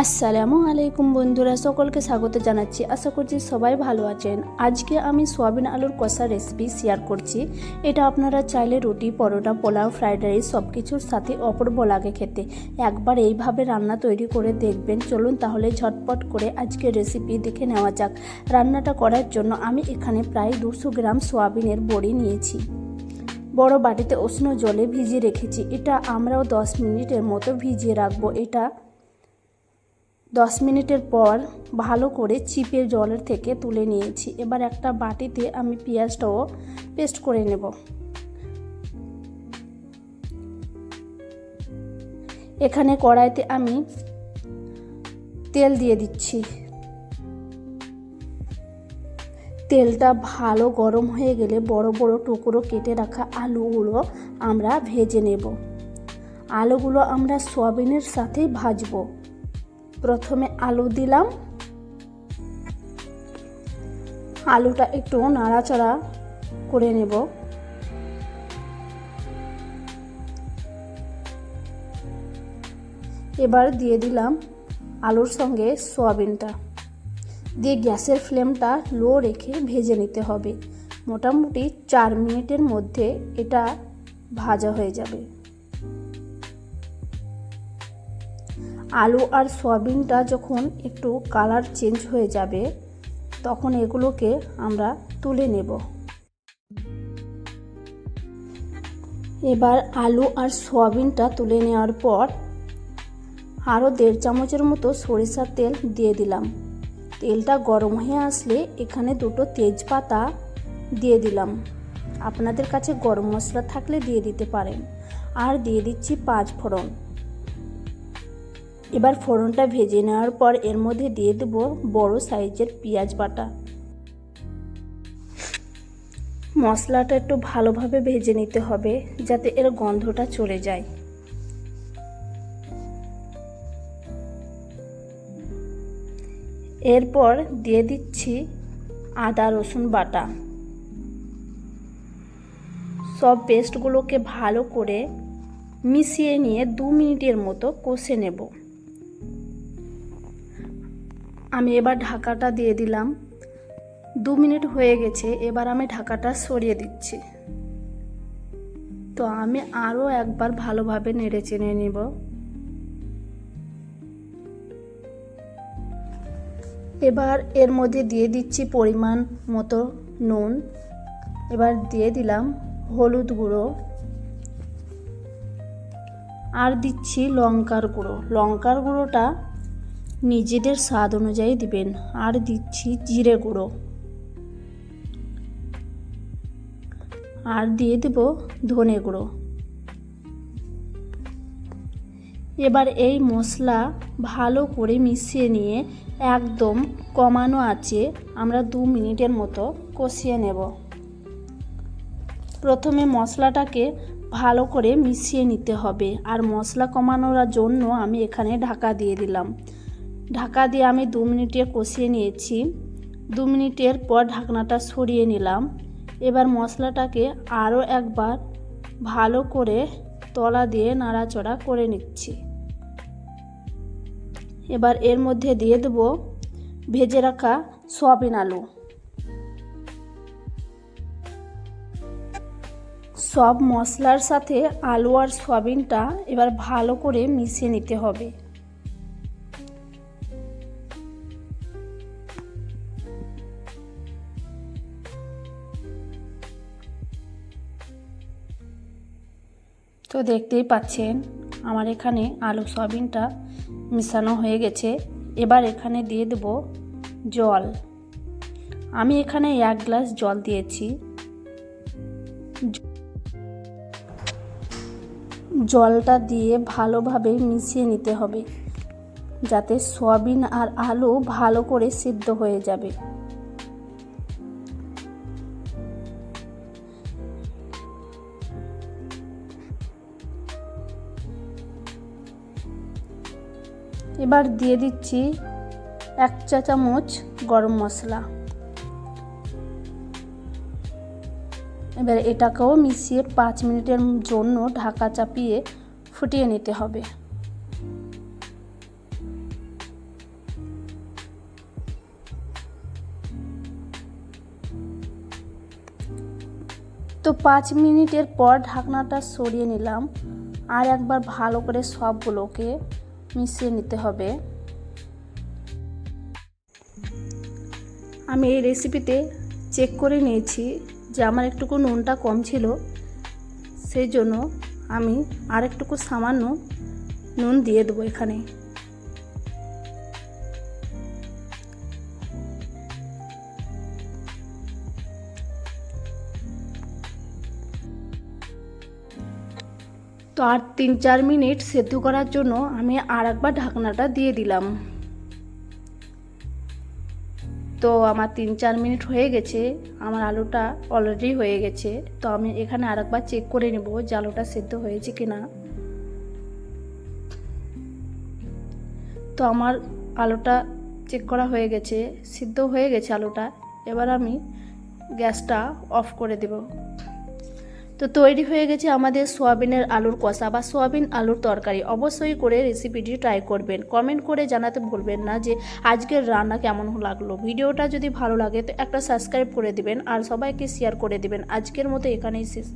আসসালামু আলাইকুম বন্ধুরা, সকলকে স্বাগত জানাচ্ছি। আশা করছি সবাই ভালো আছেন। আজকে আমি সোয়াবিন আলুর কষা রেসিপি শেয়ার করছি। এটা আপনারা চাইলে রুটি, পরোটা, পোলাও, ফ্রাইড রাইস সব কিছুর সাথে অপূর্ব লাগে খেতে। একবার এইভাবে রান্না তৈরি করে দেখবেন। চলুন তাহলে ঝটপট করে আজকে রেসিপি দেখে নেওয়া যাক। রান্নাটা করার জন্য আমি এখানে প্রায় 200 গ্রাম সোয়াবিনের বড়ি নিয়েছি। বড় বাটিতে উষ্ণ জলে ভিজিয়ে রেখেছি। এটা আমরাও 10 মিনিটের মতো ভিজিয়ে রাখবো। এটা 10 মিনিটের পর ভালো করে চিপে জলের থেকে তুলে নিয়েছি। এবার একটা বাটিতে আমি পেঁয়াজটাও পেস্ট করে নেব। এখানে কড়াইতে আমি তেল দিয়ে দিচ্ছি। তেলটা ভালো গরম হয়ে গেলে বড় বড় টুকরো কেটে রাখা আলুগুলো আমরা ভেজে নেব। আলুগুলো আমরা সয়াবিনের সাথে ভাজবো। প্রথমে আলু দিলাম। আলুটা একটু নাড়াচাড়া করে নেব। এবার দিয়ে দিলাম আলুর সঙ্গে সয়াবিনটা দিয়ে গ্যাসের ফ্লেমটা লো রেখে ভেজে নিতে হবে। মোটামুটি 4 মিনিটের মধ্যে এটা ভাজা হয়ে যাবে। আলু আর সয়াবিনটা যখন একটু কালার চেঞ্জ হয়ে যাবে তখন এগুলোকে আমরা তুলে নেব। এবার আলু আর সয়াবিনটা তুলে নেওয়ার পর আরও 1.5 চামচের মতো সরিষার তেল দিয়ে দিলাম। তেলটা গরম হয়ে আসলে এখানে 2টো তেজপাতা দিয়ে দিলাম। আপনাদের কাছে গরম মশলা থাকলে দিয়ে দিতে পারেন। আর দিয়ে দিচ্ছি 5 ফোড়ন। এবার ফোড়নটা ভেজে নেওয়ার পর এর মধ্যে দিয়ে দেব বড় সাইজের পেঁয়াজ বাটা। মশলাটা একটু ভালোভাবে ভেজে নিতে হবে যাতে এর গন্ধটা চলে যায়। এরপর দিয়ে দিচ্ছি আদা রসুন বাটা। সব পেস্টগুলোকে ভালো করে মিশিয়ে নিয়ে 2 মিনিটের মতো কষে নেব। আমি এবার ঢাকাটা দিয়ে দিলাম। 2 মিনিট হয়ে গেছে। এবার আমি ঢাকাটা সরিয়ে দিচ্ছি। তো আমি আরও একবার ভালোভাবে নেড়ে চেড়ে নেব। এবার এর মধ্যে দিয়ে দিচ্ছি পরিমাণ মতো নুন। এবার দিয়ে দিলাম হলুদ গুঁড়ো আর দিচ্ছি লঙ্কার গুঁড়ো। লঙ্কার গুঁড়োটা নিজেদের স্বাদ অনুযায়ী দিবেন। আর দিচ্ছি জিরে গুঁড়ো আর দিয়ে দেব ধনে গুঁড়ো। এবার এই মশলা ভালো করে মিশিয়ে নিয়ে একদম কমানো আঁচে আমরা 2 মিনিটের মতো কষিয়ে নেব। প্রথমে মশলাটাকে ভালো করে মিশিয়ে নিতে হবে। আর মশলা কমানোর জন্য আমি এখানে ঢাকা দিয়ে দিলাম। ঢাকা দিয়ে আমি 2 মিনিটে কষিয়ে নিয়েছি। 2 মিনিটের পর ঢাকনাটা সরিয়ে নিলাম। এবার মশলাটাকে আরও একবার ভালো করে তলা দিয়ে নাড়াচাড়া করে নিচ্ছি। এবার এর মধ্যে দিয়ে দেব ভেজে রাখা সয়াবিন আলু। সব মশলার সাথে আলু আর সয়াবিনটা এবার ভালো করে মিশিয়ে নিতে হবে। তো দেখতেই পাচ্ছেন আমার এখানে আলু সয়াবিনটা মিশানো হয়ে গেছে। এবার এখানে দিয়ে দেব জল। আমি এখানে 1 গ্লাস জল দিয়েছি। জলটা দিয়ে ভালোভাবে মিশিয়ে নিতে হবে যাতে সয়াবিন আর আলু ভালো করে সিদ্ধ হয়ে যাবে। এবার দিয়ে দিচ্ছি 1 চা চামচ গরম মশলা। এবার এটাকেও মিশিয়ে 5 মিনিটের জন্য ঢাকা চাপিয়ে ফুটিয়ে নিতে হবে। তো 5 মিনিটের পর ঢাকনাটা সরিয়ে নিলাম, আর একবার ভালো করে সবগুলোকে মিশিয়ে নিতে হবে। আমি এই রেসিপিতে চেক করে নিয়েছি যে আমার একটুকু নুনটা কম ছিল, সেই জন্য আমি আর একটুকু সামান্য নুন দিয়ে দেবো এখানে। তো আর 3-4 মিনিট সেদ্ধ করার জন্য আমি আর একবার ঢাকনাটা দিয়ে দিলাম। তো আমার 3-4 মিনিট হয়ে গেছে, আমার আলুটা অলরেডি হয়ে গেছে। তো আমি এখানে আর একবার চেক করে নেব যে আলুটা সেদ্ধ হয়েছে কিনা। তো আমার আলুটা চেক করা হয়ে গেছে, সিদ্ধ হয়ে গেছে আলুটা। এবার আমি গ্যাসটা অফ করে দেব। তো তৈরি হয়ে গেছে আমাদের সোয়াবিনের আলুর কষা বা সোয়াবিন আলুর তরকারি। অবশ্যই করে রেসিপিটি ট্রাই করবেন, কমেন্ট করে জানাতে ভুলবেন না যে আজকের রান্না কেমন লাগলো। ভিডিওটা যদি ভালো লাগে তো একটা সাবস্ক্রাইব করে দিবেন আর সবাইকে শেয়ার করে দিবেন। আজকের মতো এখানেই শেষ।